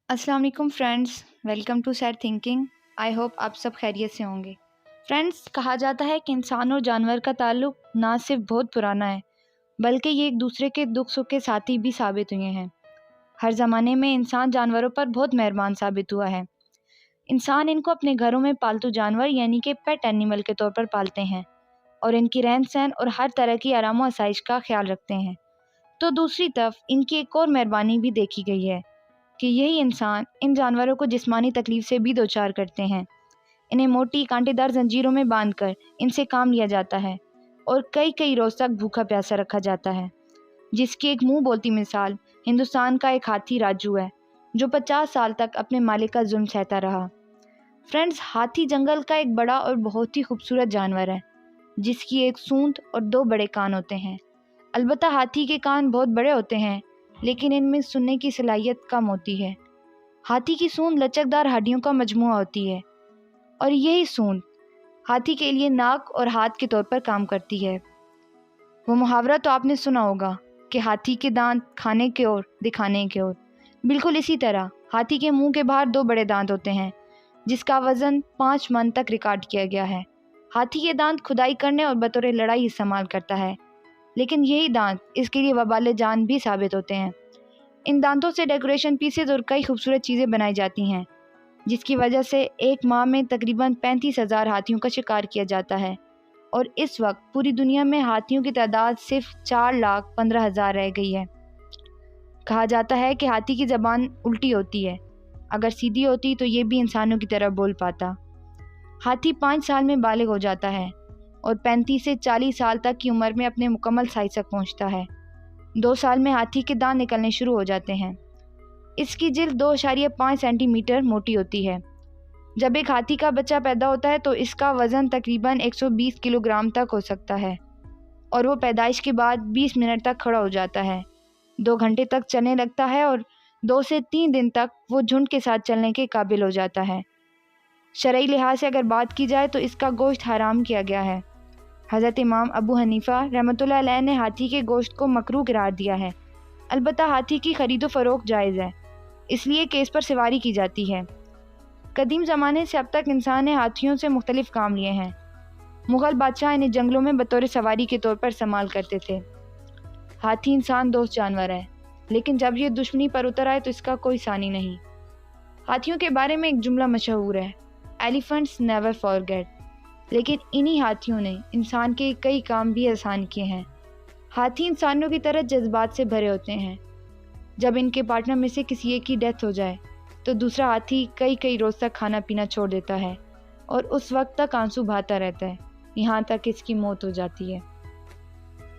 अस्सलाम वालेकुम friends, welcome to sad thinking. I hope आप सब खैरियत से होंगे। फ्रेंड्स, कहा जाता है कि इंसान और जानवर का ताल्लुक ना सिर्फ बहुत पुराना है बल्कि ये एक दूसरे के दुख सुख के साथी भी साबित हुए हैं। हर ज़माने में इंसान जानवरों पर बहुत मेहरबान साबित हुआ है। इंसान इनको अपने घरों में पालतू जानवर यानी कि पेट एनिमल के तौर पर पालते हैं और इनकी रहन सहन और हर तरह की आराम व आसाइश का ख्याल रखते हैं। तो दूसरी तरफ इनकी एक और मेहरबानी भी देखी गई है कि यही इंसान इन जानवरों को जिस्मानी तकलीफ से भी दो चार करते हैं। इन्हें मोटी कांटेदार जंजीरों में बांधकर इनसे काम लिया जाता है और कई कई रोज तक भूखा प्यासा रखा जाता है, जिसकी एक मुंह बोलती मिसाल हिंदुस्तान का एक हाथी राजू है, जो 50 साल तक अपने मालिक का जुल्म सहता रहा। फ्रेंड्स, हाथी जंगल का एक बड़ा और बहुत ही खूबसूरत जानवर है, जिसकी एक सूंड और दो बड़े कान होते हैं। अलबत्ता हाथी के कान बहुत बड़े होते हैं, लेकिन इनमें सुनने की सलाहियत कम होती है। हाथी की सूंड लचकदार हड्डियों का मजमुआ होती है और यही सूंड हाथी के लिए नाक और हाथ के तौर पर काम करती है। वो मुहावरा तो आपने सुना होगा कि हाथी के दांत खाने के ओर दिखाने के ओर। बिल्कुल इसी तरह हाथी के मुंह के बाहर दो बड़े दांत होते हैं, जिसका वजन 5 मन तक रिकॉर्ड किया गया है। हाथी के दांत खुदाई करने और बतौर लड़ाई इस्तेमाल करता है, लेकिन यही दांत इसके लिए वबाल जान भी साबित होते हैं। इन दांतों से डेकोरेशन पीसेज और कई खूबसूरत चीज़ें बनाई जाती हैं, जिसकी वजह से एक माह में तकरीबन 35,000 हाथियों का शिकार किया जाता है और इस वक्त पूरी दुनिया में हाथियों की तादाद सिर्फ 4,15,000 रह गई है। कहा जाता है कि हाथी की ज़बान उल्टी होती है, अगर सीधी होती तो ये भी इंसानों की तरह बोल पाता। हाथी 5 साल में बालिग हो जाता है और 35 से 40 साल तक की उम्र में अपने मुकम्मल साइज तक पहुंचता है। 2 साल में हाथी के दांत निकलने शुरू हो जाते हैं। इसकी जिल्द 2.5 सेंटीमीटर मोटी होती है। जब एक हाथी का बच्चा पैदा होता है तो इसका वज़न तकरीबन 120 किलोग्राम तक हो सकता है और वो पैदाइश के बाद 20 मिनट तक खड़ा हो जाता है, 2 घंटे तक चलने लगता है और 2 से 3 दिन तक वो झुंड के साथ चलने के काबिल हो जाता है। शरई लिहाज से अगर बात की जाए तो इसका गोश्त हराम किया गया है। हज़रत इमाम अबू हनीफा रहमतुल्लाह अलैह ने हाथी के गोश्त को मकरूह करार दिया है। अलबत्ता हाथी की खरीदो फरोख्त जायज़ है, इसलिए केस पर सवारी की जाती है। कदीम ज़माने से अब तक इंसान ने हाथियों से मुख्तलिफ काम लिए हैं। मुग़ल बादशाह इन्हें जंगलों में बतौर सवारी के तौर पर इस्तेमाल करते थे। हाथी इंसान दोस्त जानवर है, लेकिन जब ये दुश्मनी पर उतर आए तो इसका कोई सानी नहीं। हाथियों के बारे में एक जुमला मशहूर है, एलिफेंट्स नेवर फॉरगेट। लेकिन इन्हीं हाथियों ने इंसान के कई काम भी आसान किए हैं। हाथी इंसानों की तरह जज्बात से भरे होते हैं। जब इनके पार्टनर में से किसी एक की डेथ हो जाए तो दूसरा हाथी कई कई रोज़ तक खाना पीना छोड़ देता है और उस वक्त तक आंसू बहाता रहता है, यहाँ तक इसकी मौत हो जाती है।